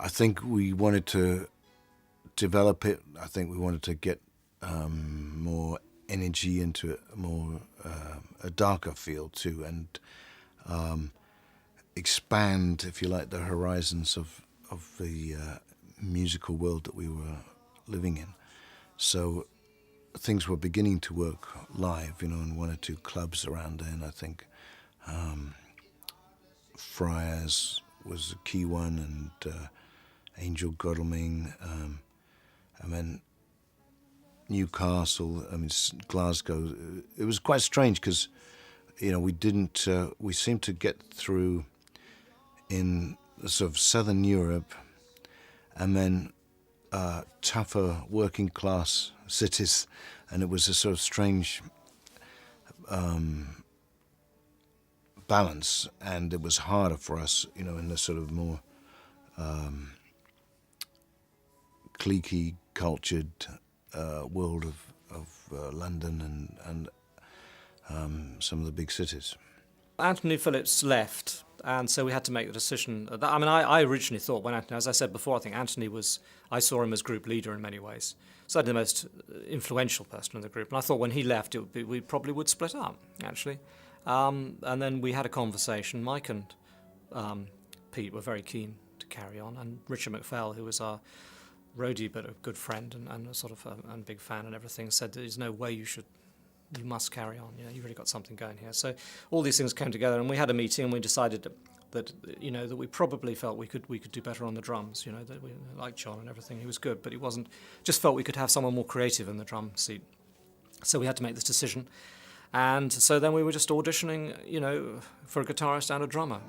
I think we wanted to develop it. I think we wanted to get more energy into it, more a darker feel too, and expand, if you like, the horizons of the musical world that we were living in. So things were beginning to work live, in one or two clubs around there, and I think Friars was a key one, and Angel Godalming, and then Newcastle, Glasgow. It was quite strange because, we seemed to get through in sort of southern Europe, and then tougher working class cities, and it was a sort of strange balance, and it was harder for us, in the sort of more cliquey, cultured world of London and some of the big cities. Anthony Phillips left, and so we had to make the decision. I originally thought, when Anthony, as I said before, I think Anthony I saw him as group leader in many ways, certainly the most influential person in the group. And I thought when he left, we probably would split up, actually. And then we had a conversation. Mike and Pete were very keen to carry on, and Richard McPhail, who was our roadie but a good friend and a sort of a big fan and everything, said there's no way you must carry on. You've really got something going here. So all these things came together, and we had a meeting, and we decided that we probably felt we could do better on the drums. That we liked John and everything. He was good, but he wasn't. Just felt we could have someone more creative in the drum seat. So we had to make this decision, and so then we were just auditioning, for a guitarist and a drummer.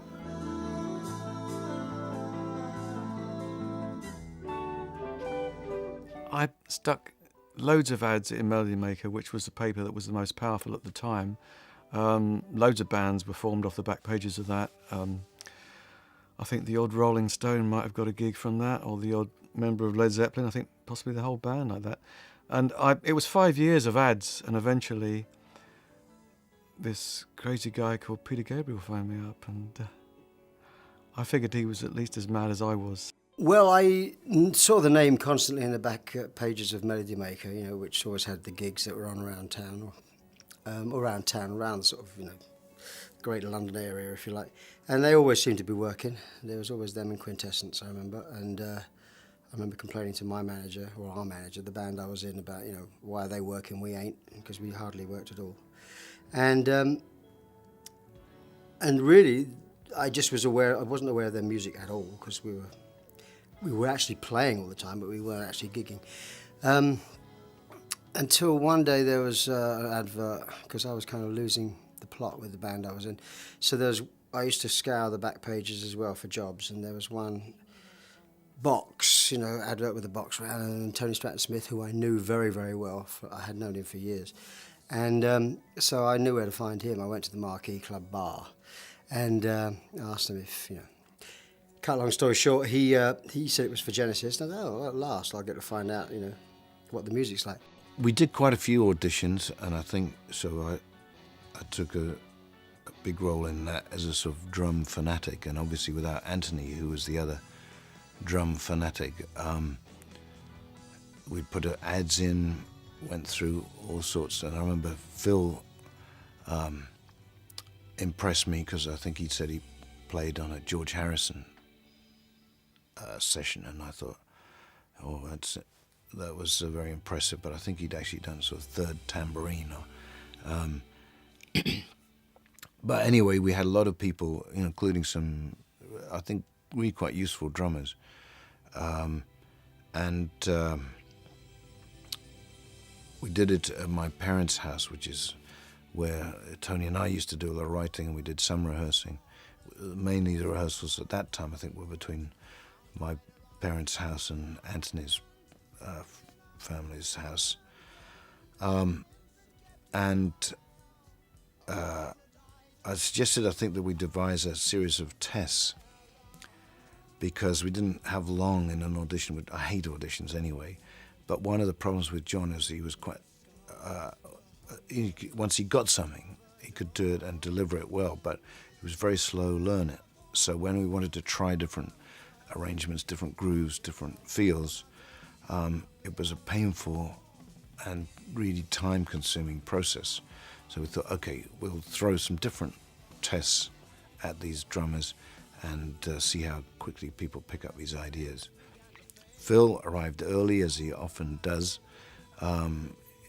I stuck loads of ads in Melody Maker, which was the paper that was the most powerful at the time. Loads of bands were formed off the back pages of that. I think the odd Rolling Stone might have got a gig from that, or the odd member of Led Zeppelin. I think possibly the whole band like that. And it was 5 years of ads, and eventually this crazy guy called Peter Gabriel phoned me up, and I figured he was at least as mad as I was. Well, I saw the name constantly in the back pages of Melody Maker, which always had the gigs that were on around town, around sort of, greater London area, if you like. And they always seemed to be working. There was always them in Quintessence, I remember. And I remember complaining to my manager, or our manager, the band I was in, about, why are they working, we ain't, because we hardly worked at all. And really, I wasn't aware of their music at all, because we were actually playing all the time, but we weren't actually gigging. Until one day there was an advert, because I was kind of losing the plot with the band I was in. So I used to scour the back pages as well for jobs, and there was one box, advert with a box around, and Tony Stratton-Smith, who I knew very, very well. I had known him for years. And so I knew where to find him. I went to the Marquee Club bar and asked him if, Cut a long story short, he said it was for Genesis, and I thought, well, at last I'll get to find out, what the music's like. We did quite a few auditions, and I think so. I took a big role in that as a sort of drum fanatic, and obviously without Anthony, who was the other drum fanatic, we put ads in, went through all sorts, and I remember Phil impressed me because I think he said he played on a George Harrison session, and I thought, that was very impressive, but I think he'd actually done sort of third tambourine. But anyway, we had a lot of people, including some, I think, really quite useful drummers. And we did it at my parents' house, which is where Tony and I used to do a lot of writing, and we did some rehearsing. Mainly the rehearsals at that time, I think, were between my parents' house and Anthony's family's house. I suggested, I think, that we devise a series of tests, because we didn't have long in an audition. I hate auditions anyway, but one of the problems with John is he was quite, once he got something, he could do it and deliver it well, but he was very slow learner. So when we wanted to try different arrangements, different grooves, different feels. It was a painful and really time-consuming process. So we thought, okay, we'll throw some different tests at these drummers and see how quickly people pick up these ideas. Phil arrived early, as he often does.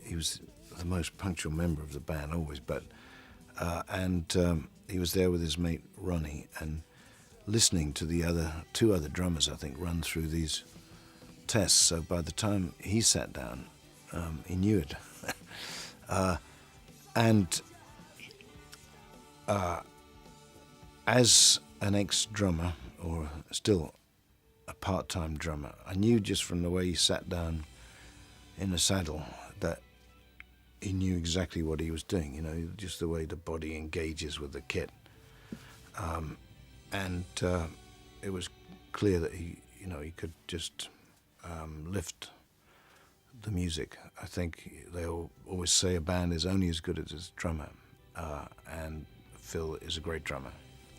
He was the most punctual member of the band, always, and he was there with his mate Ronnie, and listening to the two other drummers, I think, run through these tests. So by the time he sat down, he knew it. As an ex-drummer, or still a part-time drummer, I knew just from the way he sat down in the saddle that he knew exactly what he was doing, just the way the body engages with the kit. It was clear that he could just lift the music. I think they always say a band is only as good as its drummer, and Phil is a great drummer.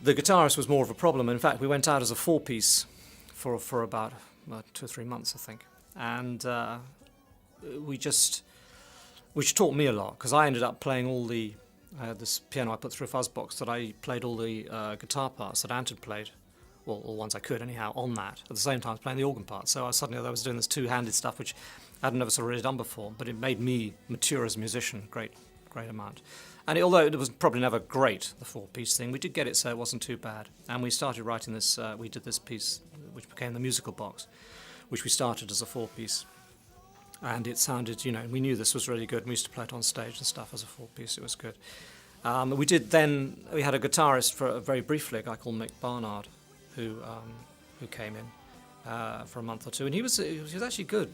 The guitarist was more of a problem. In fact, we went out as a four-piece for about 2 or 3 months, I think, and which taught me a lot, because I ended up playing all this piano I put through a fuzz box, that I played all the guitar parts that Ant had played, well, all ones I could anyhow, on that, at the same time as playing the organ part. So I was doing this two-handed stuff, which I hadn't never sort of really done before, but it made me mature as a musician, great amount. And although it was probably never great, the four-piece thing, we did get it so it wasn't too bad. And we started writing this, we did this piece, which became the musical box, which we started as a four-piece. And it sounded, we knew this was really good. We used to play it on stage and stuff as a four-piece. It was good. We had a guitarist very briefly, a guy called Mick Barnard, who came in for a month or two. And he was actually good,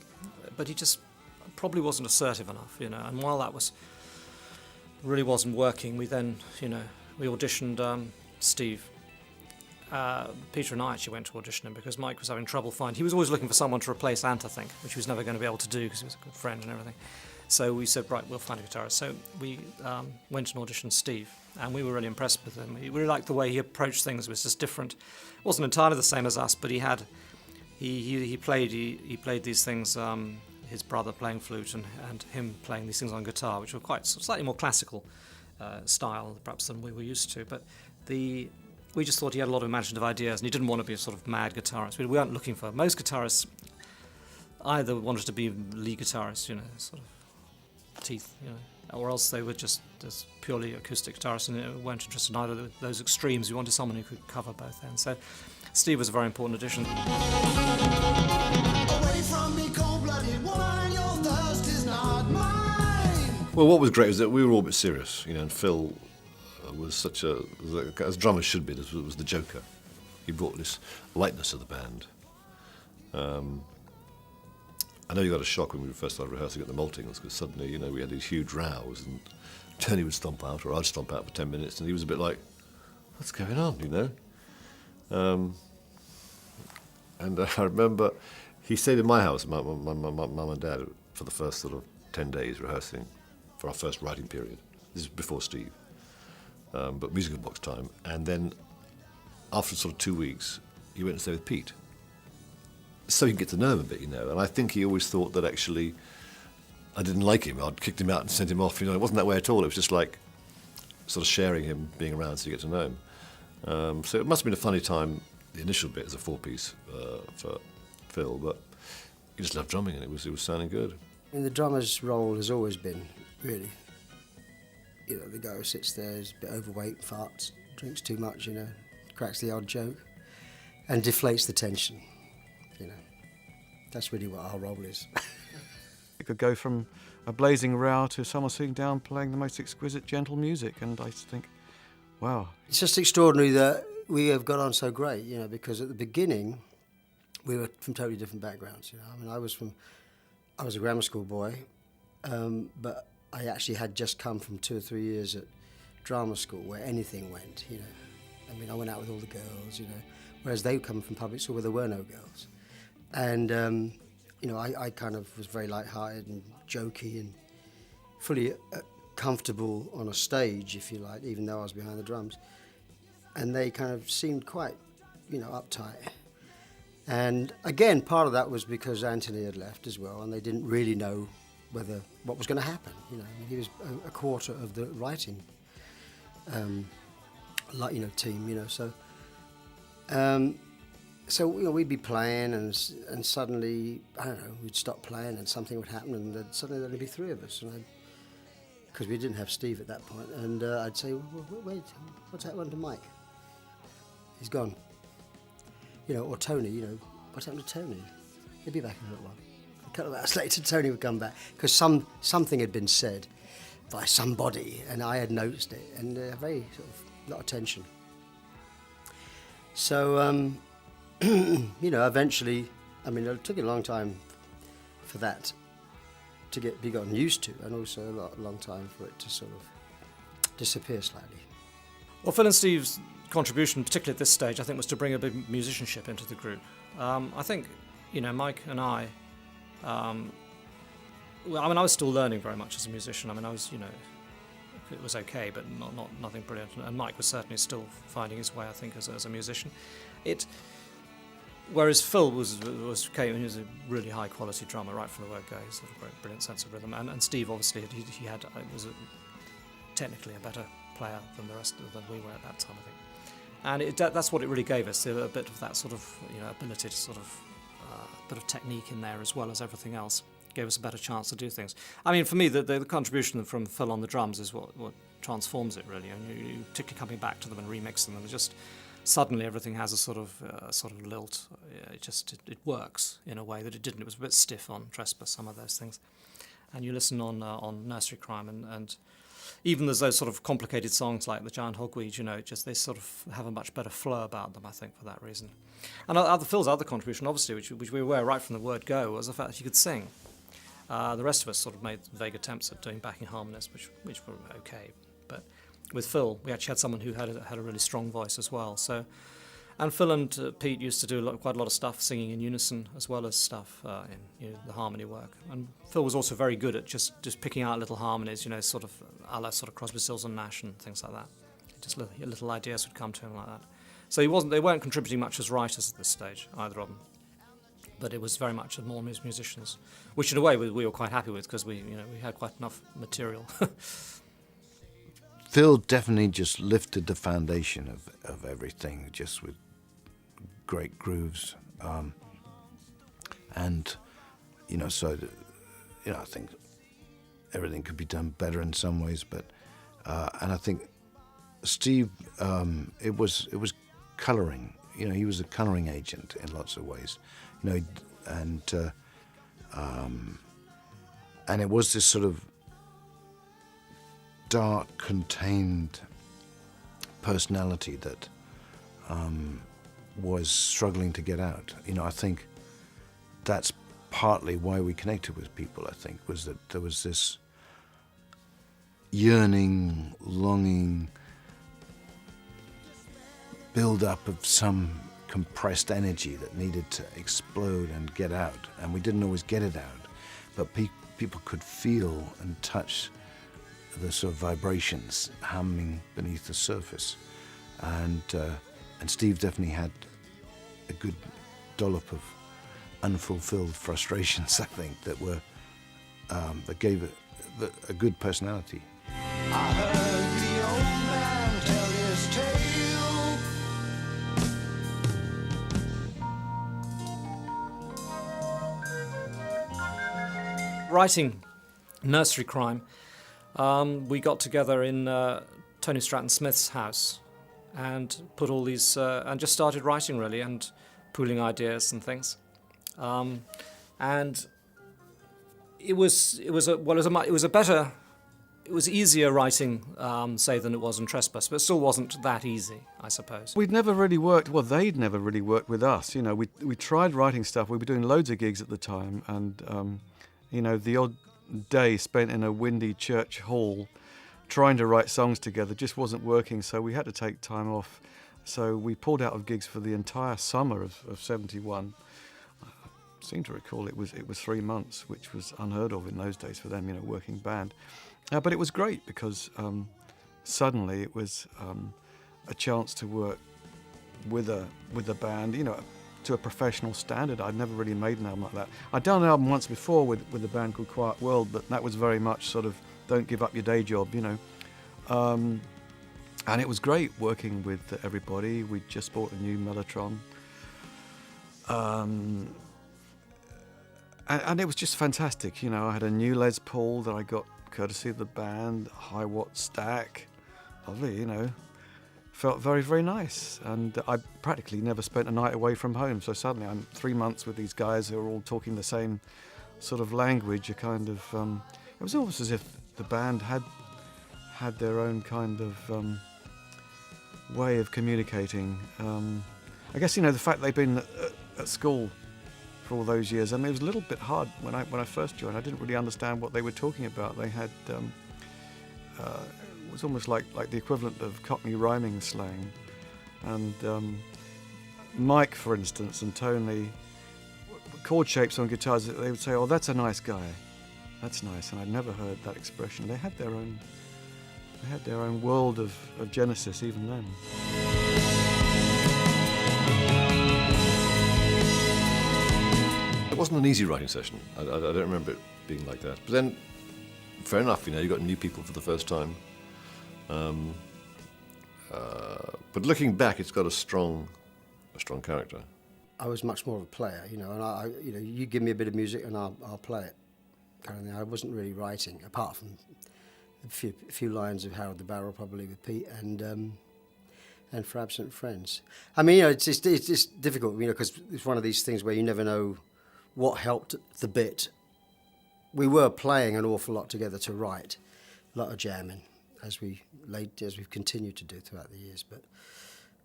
but he just probably wasn't assertive enough, And while that really wasn't working, we then, we auditioned Steve. Peter and I actually went to audition him because Mike was having trouble finding. He was always looking for someone to replace Ant, I think, which he was never going to be able to do because he was a good friend and everything. So we said, right, we'll find a guitarist. So we went and auditioned Steve, and we were really impressed with him. We really liked the way he approached things. It was just different. It wasn't entirely the same as us, but he played these things. His brother playing flute and him playing these things on guitar, which were quite slightly more classical style, perhaps, than we were used to. But we just thought he had a lot of imaginative ideas, and he didn't want to be a sort of mad guitarist. We weren't looking for... Most guitarists either wanted to be lead guitarists, sort of teeth, or else they were just purely acoustic guitarists and weren't interested in either of those extremes. We wanted someone who could cover both ends. So Steve was a very important addition. Away from me, cold-blooded woman, your thirst is not mine. Well, what was great was that we were all a bit serious, and Phil was as drummers should be, was the joker. He brought this lightness to the band. I know you got a shock when we first started rehearsing at the Maltings, because suddenly, we had these huge rows, and Tony would stomp out, or I'd stomp out for 10 minutes, and he was a bit like, what's going on, And I remember he stayed in my house, my mum and dad, for the first sort of 10 days rehearsing for our first writing period. This is before Steve, but musical box time. And then after sort of 2 weeks, he went and stayed with Pete. So he could get to know him a bit, And I think he always thought that actually I didn't like him. I'd kicked him out and sent him off. It wasn't that way at all. It was just like sort of sharing him, being around so you get to know him. So it must have been a funny time, the initial bit as a four-piece for Phil, but he just loved drumming and it was sounding good. And the drummer's role has always been, really, the guy who sits there is a bit overweight, farts, drinks too much, cracks the odd joke, and deflates the tension, That's really what our role is. It could go from a blazing row to someone sitting down playing the most exquisite, gentle music, and I just think, wow. It's just extraordinary that we have got on so great, because at the beginning we were from totally different backgrounds. I was a grammar school boy, but I actually had just come from 2 or 3 years at drama school where anything went. I went out with all the girls, whereas they come from public school where there were no girls. And I kind of was very light-hearted and jokey and fully comfortable on a stage, if you like, even though I was behind the drums. And they kind of seemed quite, uptight. And again, part of that was because Anthony had left as well, and they didn't really know what was going to happen. You know, I mean, he was a quarter of the writing, team. You know, so. So we'd be playing, and suddenly, I don't know, we'd stop playing, and something would happen, and then suddenly there'd be three of us, and because we didn't have Steve at that point, and I'd say, wait, what's happened to Mike? He's gone. You know, or Tony, you know, what's happened to Tony? He'd be back in a little while. A couple of hours later, Tony would come back, because something had been said by somebody, and I had noticed it, and very sort of a lot of tension. So, eventually, I mean, it took a long time for that to be gotten used to, and also a long time for it to sort of disappear slightly. Well, Phil and Steve's contribution, particularly at this stage, I think, was to bring a big musicianship into the group. I think, Mike and I, I was still learning very much as a musician. I mean, I was, it was okay, but nothing brilliant. And Mike was certainly still finding his way, I think, as a musician. Whereas Phil he was a really high quality drummer right from the word go. He's got a great, brilliant sense of rhythm. And Steve, obviously, he was technically a better player than than we were at that time, I think. And that's what it really gave us, a bit of that sort of ability to sort of a bit of technique in there as well as everything else. Gave us a better chance to do things. I mean, for me, the contribution from Phil on the drums is what transforms it really, and you particularly coming back to them and remixing them. Just suddenly everything has a sort of lilt. It works in a way that it didn't. It was a bit stiff on Trespass, some of those things. And you listen on Nursery Crime, and even there's those sort of complicated songs like the Giant Hogweed, they sort of have a much better flow about them, I think, for that reason. And Phil's other contribution, obviously, which we were aware right from the word go, was the fact that he could sing. The rest of us sort of made vague attempts at doing backing harmonies, which were okay. But with Phil, we actually had someone who had a really strong voice as well. So, and Phil and Pete used to do quite a lot of stuff singing in unison as well as stuff in the harmony work. And Phil was also very good at just picking out little harmonies, sort of a la sort of Crosby, Stills and Nash and things like that. Just little ideas would come to him like that. So they weren't contributing much as writers at this stage, either of them. But it was very much more as musicians, which in a way we were quite happy with because we had quite enough material. Phil definitely just lifted the foundation of everything, just with great grooves, and I think everything could be done better in some ways, but and I think Steve, it was colouring. He was a colouring agent in lots of ways. And it was this sort of dark, contained personality that was struggling to get out. I think that's partly why we connected with people, I think, was that there was this yearning, longing build-up of some compressed energy that needed to explode and get out, and we didn't always get it out, but people could feel and touch the sort of vibrations humming beneath the surface, and Steve definitely had a good dollop of unfulfilled frustrations, I think, that gave it a good personality. I heard the old man tell his tale. Writing Nursery Crime, we got together in Tony Stratton Smith's house and put all these and just started writing really and pooling ideas and things, and it was easier writing, say, than it was in Trespass, but it still wasn't that easy, I suppose. We'd never really worked, well, they'd never really worked with us. We tried writing stuff. We were doing loads of gigs at the time, and, the odd day spent in a windy church hall trying to write songs together just wasn't working, so we had to take time off. So we pulled out of gigs for the entire summer of 71. I seem to recall it was 3 months, which was unheard of in those days for them, working band. But it was great because suddenly it was a chance to work with a band. to a professional standard. I'd never really made an album like that. I'd done an album once before with a band called Quiet World, but that was very much sort of don't give up your day job, you know. And it was great working with everybody. We just bought a new Mellotron. And it was just fantastic, you know. I had a new Les Paul that I got courtesy of the band, a high watt stack. Lovely, you know. Felt very, very nice. And I practically never spent a night away from home. So suddenly I'm 3 months with these guys who are all talking the same sort of language. A kind of, it was almost as if the band had their own kind of way of communicating. I guess, you know, the fact they've been at school for all those years. I mean, it was a little bit hard when I first joined. I didn't really understand what they were talking about. They had it was almost like the equivalent of Cockney rhyming slang. And Mike, for instance, and Tony, chord shapes on guitars, they would say, "Oh, that's a nice guy. That's nice." And I'd never heard that expression. They had their own world of Genesis even then. It wasn't an easy writing session. I don't remember it being like that. But then, fair enough, you know, you got new people for the first time. But looking back, it's got a strong character. I was much more of a player, you know, and you know, you give me a bit of music and I'll play it, kind of thing. I wasn't really writing, apart from a few lines of Harold the Barrel, probably with Pete, and for Absent Friends. I mean, you know, it's just difficult, you know, because it's one of these things where you never know what helped the bit. We were playing an awful lot together to write, a lot of jamming, as we've continued to do throughout the years.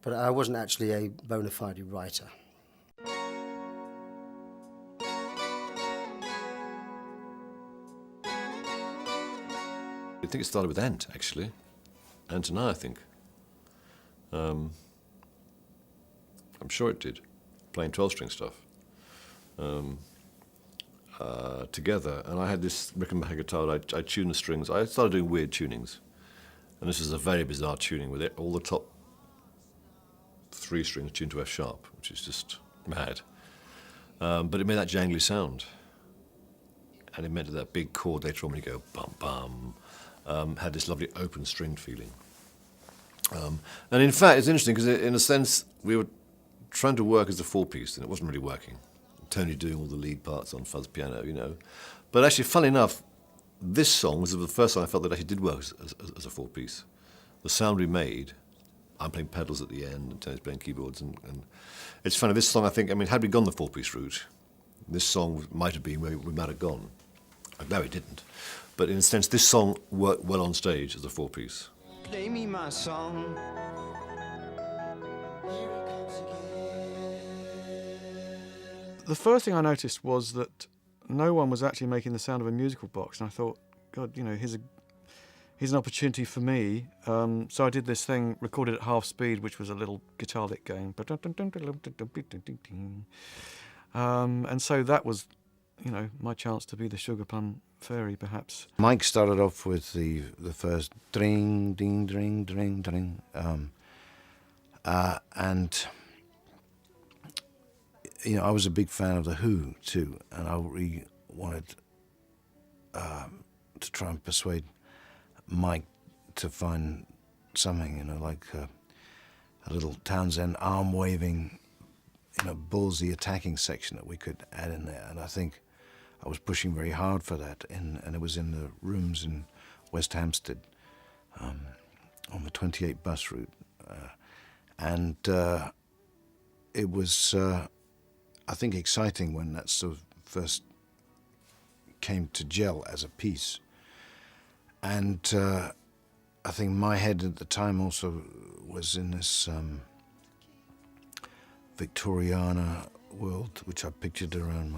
But I wasn't actually a bona fide writer. I think it started with Ant, actually. Ant and I think. I'm sure it did, playing 12-string stuff together. And I had this Rickenbacker guitar. I tuned the strings. I started doing weird tunings. And this is a very bizarre tuning with all the top 3 strings tuned to F sharp, which is just mad. But it made that jangly sound. And it meant that big chord later on when you go bum bum, had this lovely open stringed feeling. And in fact, it's interesting because in a sense we were trying to work as a 4-piece and it wasn't really working. Tony doing all the lead parts on fuzz piano, you know. But actually, funnily enough, this song was the first time I felt that it actually did work as a 4-piece. The sound we made, I'm playing pedals at the end and Tony's playing keyboards, and it's funny, this song, I think, I mean, had we gone the 4-piece route, this song might have been where we might have gone. No, it didn't. But in a sense, this song worked well on stage as a 4-piece. Play me my song. The first thing I noticed was that no one was actually making the sound of a musical box, and I thought, God, you know, here's an opportunity for me. So I did this thing, recorded at half speed, which was a little guitar lick going. And so that was, you know, my chance to be the Sugar Plum Fairy, perhaps. Mike started off with the first dring, ding, dring, dring, dring, and you know, I was a big fan of The Who too, and I really wanted to try and persuade Mike to find something, you know, like a little Townsend arm-waving, you know, ballsy attacking section that we could add in there. And I think I was pushing very hard for that, and it was in the rooms in West Hampstead on the 28 bus route. And it was, I think, exciting when that sort of first came to gel as a piece. And I think my head at the time also was in this Victoriana world, which I pictured around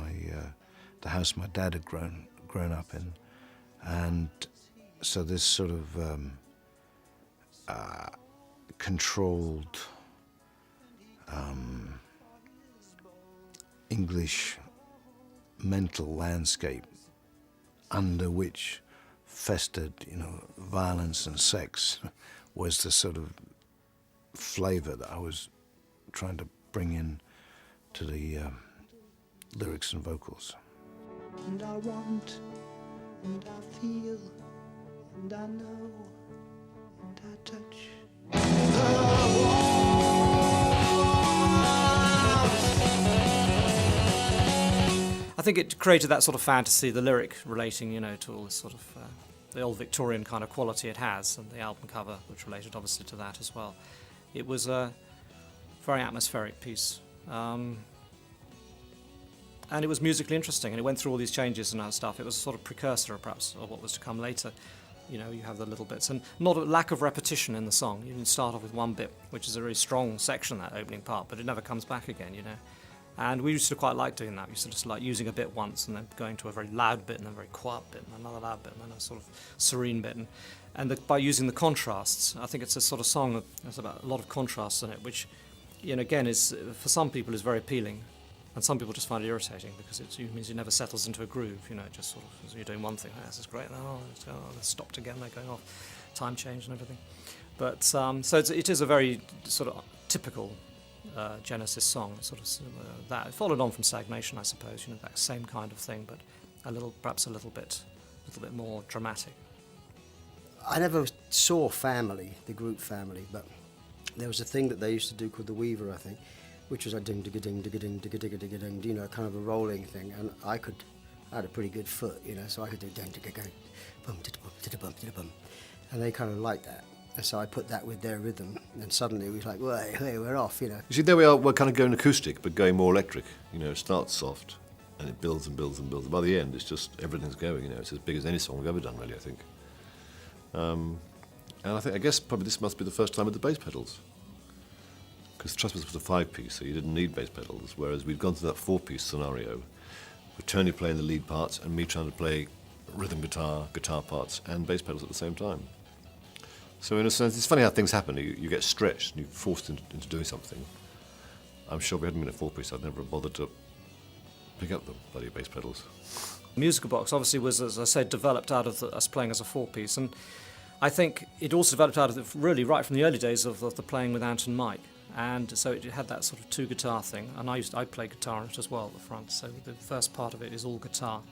the house my dad had grown up in. And so this sort of controlled English mental landscape under which festered, you know, violence and sex was the sort of flavor that I was trying to bring in to the lyrics and vocals. And I want, and I feel, and I know, and I touch. I think it created that sort of fantasy, the lyric relating, you know, to all this sort of the old Victorian kind of quality it has, and the album cover, which related obviously to that as well. It was a very atmospheric piece, and it was musically interesting, and it went through all these changes and that stuff. It was a sort of precursor, perhaps, of what was to come later. You know, you have the little bits, and not a lack of repetition in the song. You can start off with one bit, which is a very strong section, that opening part, but it never comes back again, you know. And we used to quite like doing that. We used to just like using a bit once and then going to a very loud bit and then a very quiet bit and another loud bit and then a sort of serene bit. And by using the contrasts, I think it's a sort of song that has about a lot of contrasts in it, which, you know, again, is for some people is very appealing, and some people just find it irritating because it means it never settles into a groove. You know, it just sort of as you're doing one thing, oh, this is great. Oh, it's stopped again. They're going off, time change and everything. But so it is a very sort of typical Genesis song, sort of that. It followed on from Stagnation, I suppose. You know, that same kind of thing, but perhaps a little bit more dramatic. I never saw Family, the group Family, but there was a thing that they used to do called the Weaver, I think, which was a ding digga ding digga ding digga digga digga ding, you know, kind of a rolling thing, and I had a pretty good foot, you know, so I could do ding digga ding, bum digga bum digga bum digga bum, and they kind of liked that. And so I put that with their rhythm, and suddenly we was like, well, hey, we're off, you know. You see, there we are, we're kind of going acoustic, but going more electric. You know, it starts soft, and it builds and builds and builds. By the end, it's just, everything's going, you know. It's as big as any song we've ever done, really, I think. And I guess probably this must be the first time with the bass pedals. Because Trust was a 5-piece, so you didn't need bass pedals, whereas we'd gone to that 4-piece scenario, with Tony playing the lead parts, and me trying to play rhythm guitar parts, and bass pedals at the same time. So in a sense, it's funny how things happen. You get stretched and you're forced into doing something. I'm sure if we hadn't been a 4-piece, I'd never have bothered to pick up the bloody bass pedals. The musical box obviously was, as I said, developed out of us playing as a 4-piece, and I think it also developed out of really right from the early days of the playing with Ant and Mike, and so it had that sort of 2-guitar thing, and I play guitar on it as well at the front, so the first part of it is all guitar.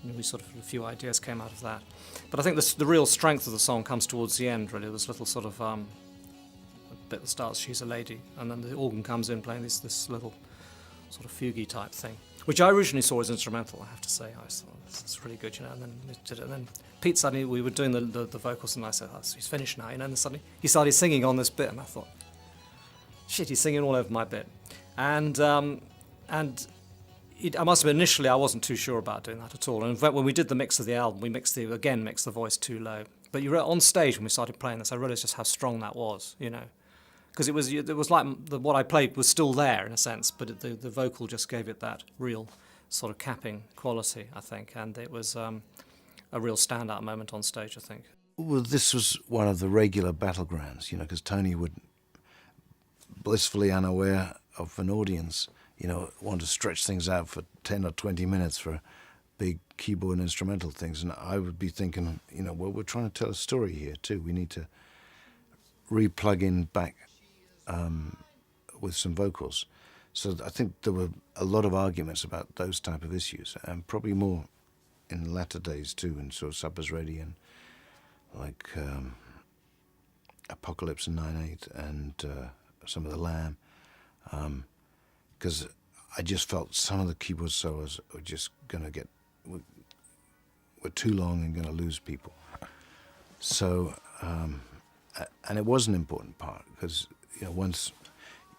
And we sort of, a few ideas came out of that. But I think the real strength of the song comes towards the end, really. This little sort of bit that starts, She's a Lady, and then the organ comes in playing this little sort of fugue type thing, which I originally saw as instrumental, I have to say. I thought, this is really good, you know, and then we did it. And then Pete suddenly, we were doing the vocals, and I said, oh, he's finished now, you know, and then suddenly he started singing on this bit, and I thought, shit, he's singing all over my bit. And I must admit, initially I wasn't too sure about doing that at all. And in fact, when we did the mix of the album, we mixed the voice too low. But on stage when we started playing this, I realised just how strong that was, you know, because it was like what I played was still there in a sense, but the vocal just gave it that real sort of capping quality, I think, and it was a real standout moment on stage, I think. Well, this was one of the regular battlegrounds, you know, because Tony would, blissfully unaware of an audience, you know, want to stretch things out for 10 or 20 minutes for big keyboard and instrumental things. And I would be thinking, you know, well, we're trying to tell a story here too. We need to re-plug in back with some vocals. So I think there were a lot of arguments about those type of issues, and probably more in latter days too, in sort of Supper's Ready and like Apocalypse and 9/8 and some of the Lamb. Because I just felt some of the keyboard solos were just going to were too long and going to lose people. So, and it was an important part because, you know, once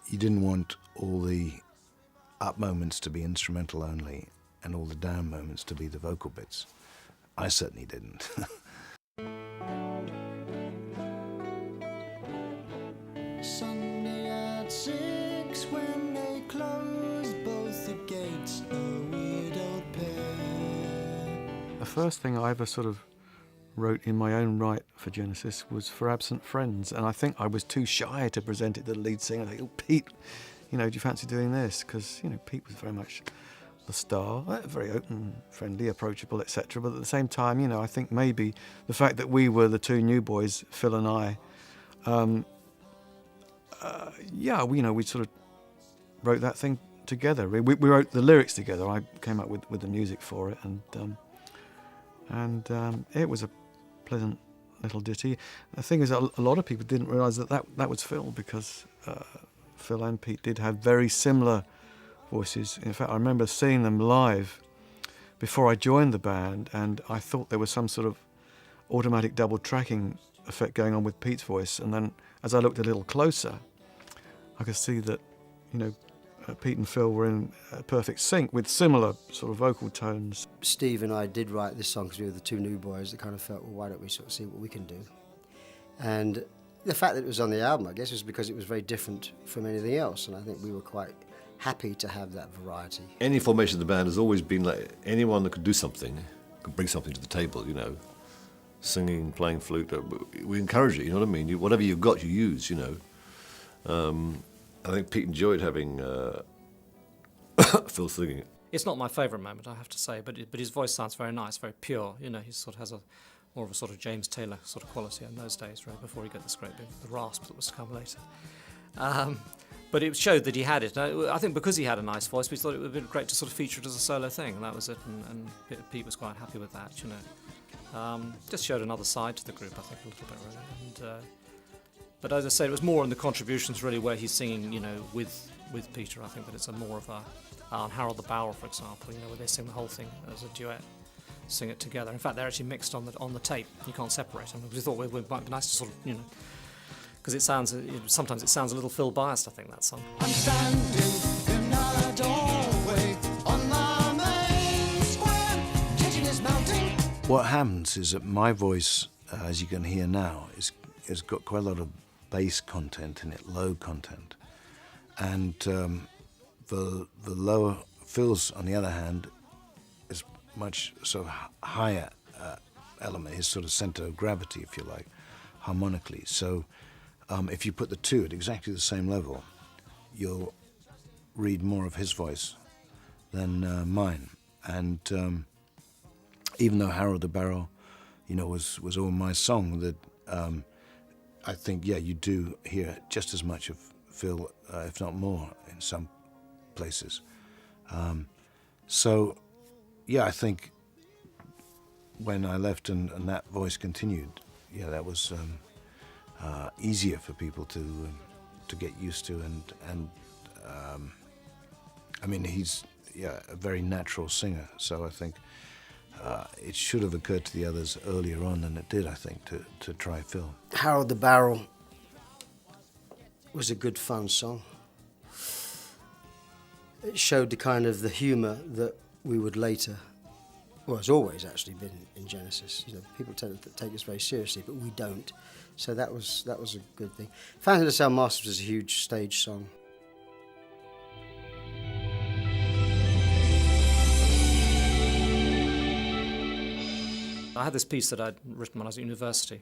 you didn't want all the up moments to be instrumental only and all the down moments to be the vocal bits. I certainly didn't. Sunday at 6 when they closed both the gates, a widowed pair. The first thing I ever sort of wrote in my own right for Genesis was for Absent Friends, and I think I was too shy to present it to the lead singer. Like, oh, Pete, you know, do you fancy doing this? Because, you know, Pete was very much the star, very open, friendly, approachable, etc. But at the same time, you know, I think maybe the fact that we were the two new boys, Phil and I, we sort of wrote that thing together. We wrote the lyrics together. I came up with the music for it, and it was a pleasant little ditty. The thing is, a lot of people didn't realise that was Phil, because Phil and Pete did have very similar voices. In fact, I remember seeing them live before I joined the band, and I thought there was some sort of automatic double tracking effect going on with Pete's voice, and then as I looked a little closer, I could see that, Pete and Phil were in perfect sync with similar sort of vocal tones. Steve and I did write this song because we were the two new boys that kind of felt, well, why don't we sort of see what we can do? And the fact that it was on the album, I guess, was because it was very different from anything else, and I think we were quite happy to have that variety. Any formation of the band has always been like anyone that could do something, could bring something to the table, singing, playing flute. We encourage it, you know what I mean? Whatever you've got, you use, I think Pete enjoyed having Phil singing. It's not my favourite moment, I have to say, but his voice sounds very nice, very pure. He sort of has more of a sort of James Taylor sort of quality in those days, right, before he got this great big the rasp that was to come later. But it showed that he had it. I think because he had a nice voice, we thought it would be great to sort of feature it as a solo thing, and that was it. And Pete was quite happy with that, Just showed another side to the group, I think, a little bit, really. But as I said, it was more in the contributions, really, where he's singing, with Peter. I think that it's more of a on Harold the Barrel, for example, where they sing the whole thing as a duet, sing it together. In fact, they're actually mixed on the tape. You can't separate them. We thought it might be nice to sort of, because it sounds sometimes it sounds a little Phil biased. I think that song. I'm standing in a doorway on the main square, catching this mountain. What happens is that my voice, as you can hear now, has got quite a lot of bass content in it, low content, and the lower Phil's, on the other hand, is much sort of higher element, his sort of center of gravity, if you like, harmonically. So if you put the two at exactly the same level, you'll read more of his voice than mine. And even though Harold the Barrel, was all my song, that I think, you do hear just as much of Phil, if not more, in some places. I think when I left and that voice continued, that was easier for people to get used to, and he's a very natural singer, so I think it should have occurred to the others earlier on than it did, I think, to try Phil. Harold the Barrel was a good, fun song. It showed the kind of the humour that we would later, well, has always actually been in Genesis. People tend to take us very seriously, but we don't. So that was a good thing. Phantom of the Sound Masters was a huge stage song. I had this piece that I'd written when I was at university,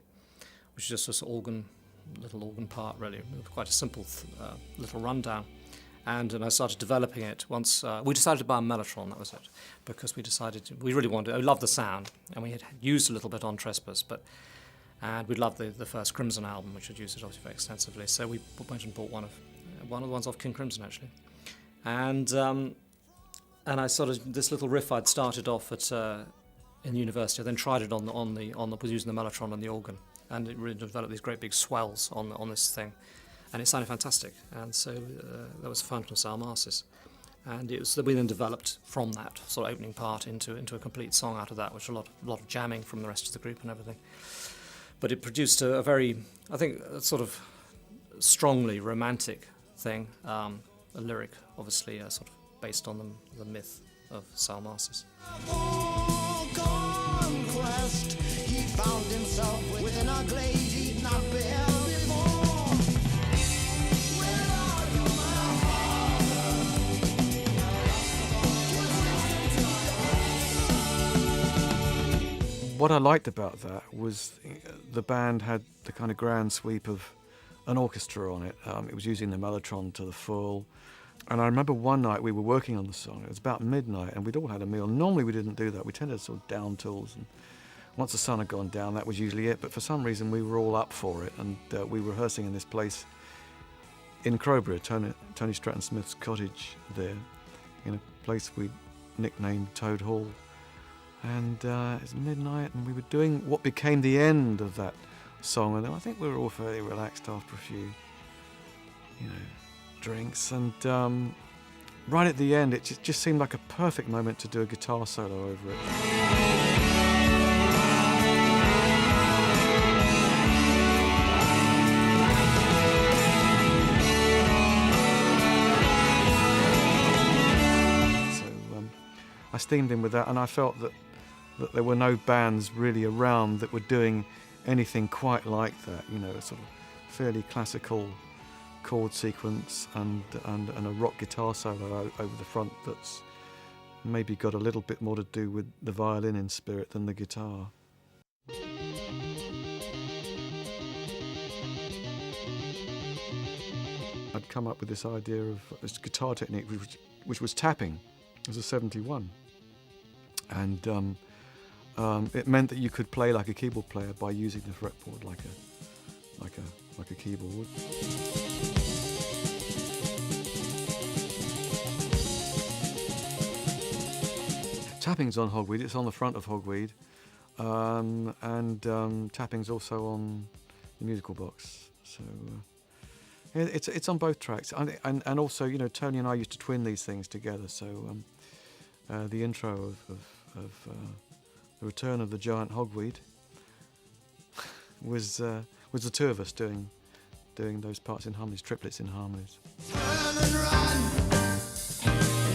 which is just this little organ part, really. It was quite a simple little rundown. And I started developing it once. We decided to buy a Mellotron, that was it, because we really wanted, we loved the sound, and we had used a little bit on Trespass, and we loved the first Crimson album, which had used it obviously very extensively. So we went and bought one of the ones off King Crimson, actually. And I sort of, this little riff I'd started off at in university. I then tried it was using the Mellotron and the organ, and it really developed these great big swells on this thing, and it sounded fantastic. And so that was Phantom of Sound Masters, and it was that we then developed from that sort of opening part into a complete song out of that, which was a lot of jamming from the rest of the group and everything. But it produced a very, I think, a sort of strongly romantic thing, a lyric, obviously, sort of based on the myth of Sound Masters. Conquest, he found himself within a glade he'd not beheld before. Where are you, my father? What I liked about that was the band had the kind of grand sweep of an orchestra on it. It was using the Mellotron to the full. And I remember one night we were working on the song. It was about midnight, and we'd all had a meal. Normally we didn't do that. We tended to sort of down tools, and once the sun had gone down, that was usually it. But for some reason we were all up for it, and we were rehearsing in this place in Crowborough, Tony Stratton Smith's cottage there, in a place we nicknamed Toad Hall. And it was midnight, and we were doing what became the end of that song, and I think we were all fairly relaxed after a few, drinks. And right at the end, it just seemed like a perfect moment to do a guitar solo over it. I steamed in with that, and I felt that there were no bands really around that were doing anything quite like that, a sort of fairly classical chord sequence and a rock guitar solo over the front that's maybe got a little bit more to do with the violin in spirit than the guitar. I'd come up with this idea of this guitar technique which was tapping. It was a 71, and it meant that you could play like a keyboard player by using the fretboard like a keyboard. Tapping's on Hogweed. It's on the front of Hogweed, and tapping's also on the musical box. So. It's on both tracks, and also Tony and I used to twin these things together. So the intro of the Return of the Giant Hogweed was the two of us doing those parts in harmonies, triplets in harmonies. Turn and run,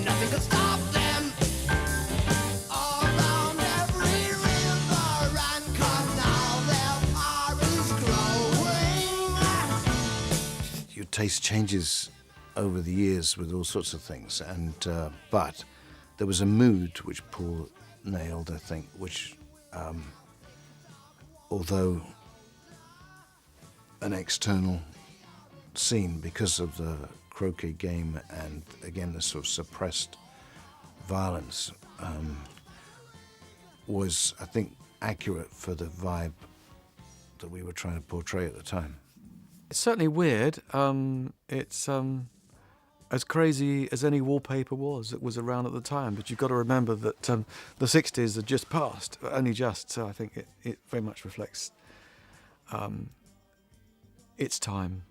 nothing could stop them. All around every river and canal, their power is growing. Your taste changes over the years with all sorts of things, and but there was a mood which Paul nailed, I think, which although an external scene because of the croquet game and again the sort of suppressed violence was, I think, accurate for the vibe that we were trying to portray at the time. It's certainly weird. It's as crazy as any wallpaper was that was around at the time, but you've got to remember that the 60s had just passed, only just, so I think it very much reflects its time.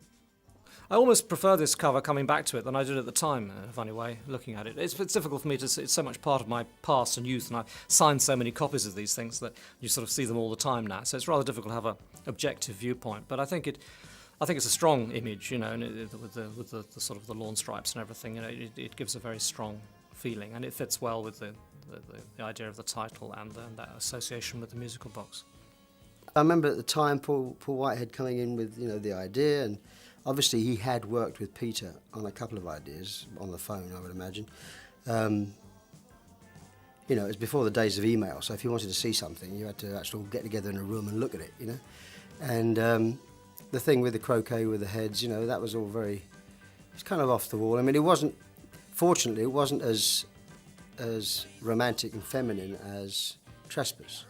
I almost prefer this cover coming back to it than I did at the time, in a funny way, looking at it. It's difficult for me to see. It's so much part of my past and youth, and I've signed so many copies of these things that you sort of see them all the time now, so it's rather difficult to have an objective viewpoint. But I think it's a strong image, and with the sort of the lawn stripes and everything, it gives a very strong feeling, and it fits well with the idea of the title and that association with the musical box. I remember at the time Paul Whitehead coming in with the idea, and obviously he had worked with Peter on a couple of ideas on the phone, I would imagine. It was before the days of email, so if you wanted to see something, you had to actually get together in a room and look at it, and the thing with the croquet with the heads, that was all it's kind of off the wall. I mean, fortunately, it wasn't as romantic and feminine as Trespass,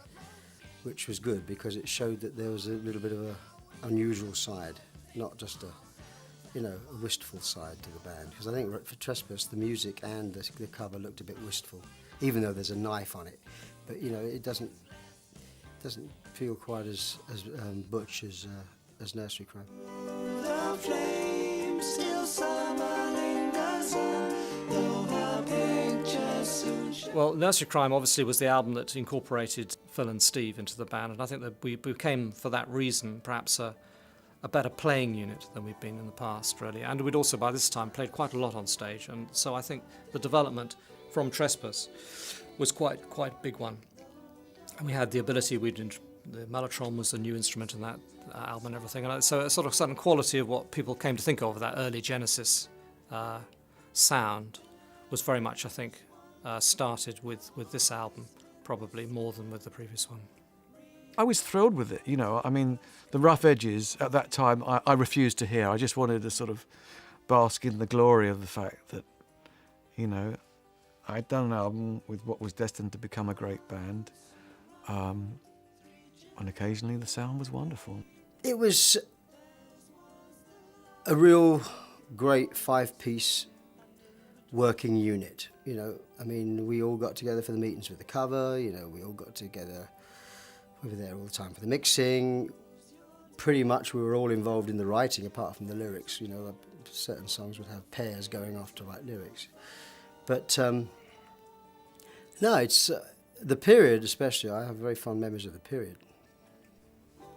which was good because it showed that there was a little bit of an unusual side, not just a wistful side to the band. Because I think for Trespass, the music and the cover looked a bit wistful, even though there's a knife on it. But it doesn't feel quite as butch as Nursery Crime. The flame still summer lingers on, though the pictures soon shine. Well, Nursery Crime obviously was the album that incorporated Phil and Steve into the band, and I think that we became, for that reason, perhaps a better playing unit than we've been in the past, really. And we'd also, by this time, played quite a lot on stage, and so I think the development from Trespass was quite a big one. And we had the ability, the mellotron was a new instrument in that album and everything, and so a sort of certain quality of what people came to think of that early Genesis sound was very much, I think, started with this album, probably more than with the previous one. I was thrilled with it, I mean, the rough edges at that time I refused to hear. I just wanted to sort of bask in the glory of the fact that, I'd done an album with what was destined to become a great band, and occasionally the sound was wonderful. It was a real great 5-piece working unit. You know, I mean, we all got together for the meetings with the cover. You know, we all got together. We were there all the time for the mixing. Pretty much, we were all involved in the writing, apart from the lyrics. You know, certain songs would have pairs going off to write lyrics. But no, it's the period, especially. I have very fond memories of the period.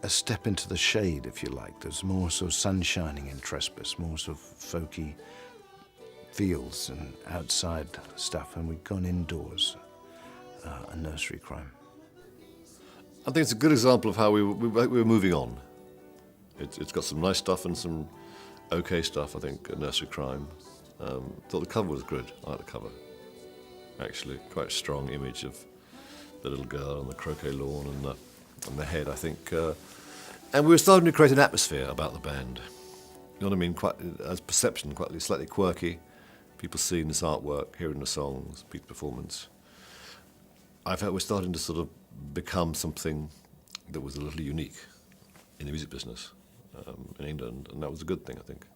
A step into the shade, if you like. There's more sort of sun shining in Trespass, more sort of folky fields and outside stuff, and we've gone indoors, a nursery crime. I think it's a good example of how we were moving on. It's got some nice stuff and some okay stuff, I think, at Nursery Crime. Thought the cover was good. I like the cover, actually. Quite a strong image of the little girl on the croquet lawn and the head, I think. And we were starting to create an atmosphere about the band. You know what I mean? Quite as perception, quite slightly quirky. People seeing this artwork, hearing the songs, Pete's performance. I felt we're starting to sort of become something that was a little unique in the music business in England, and that was a good thing, I think.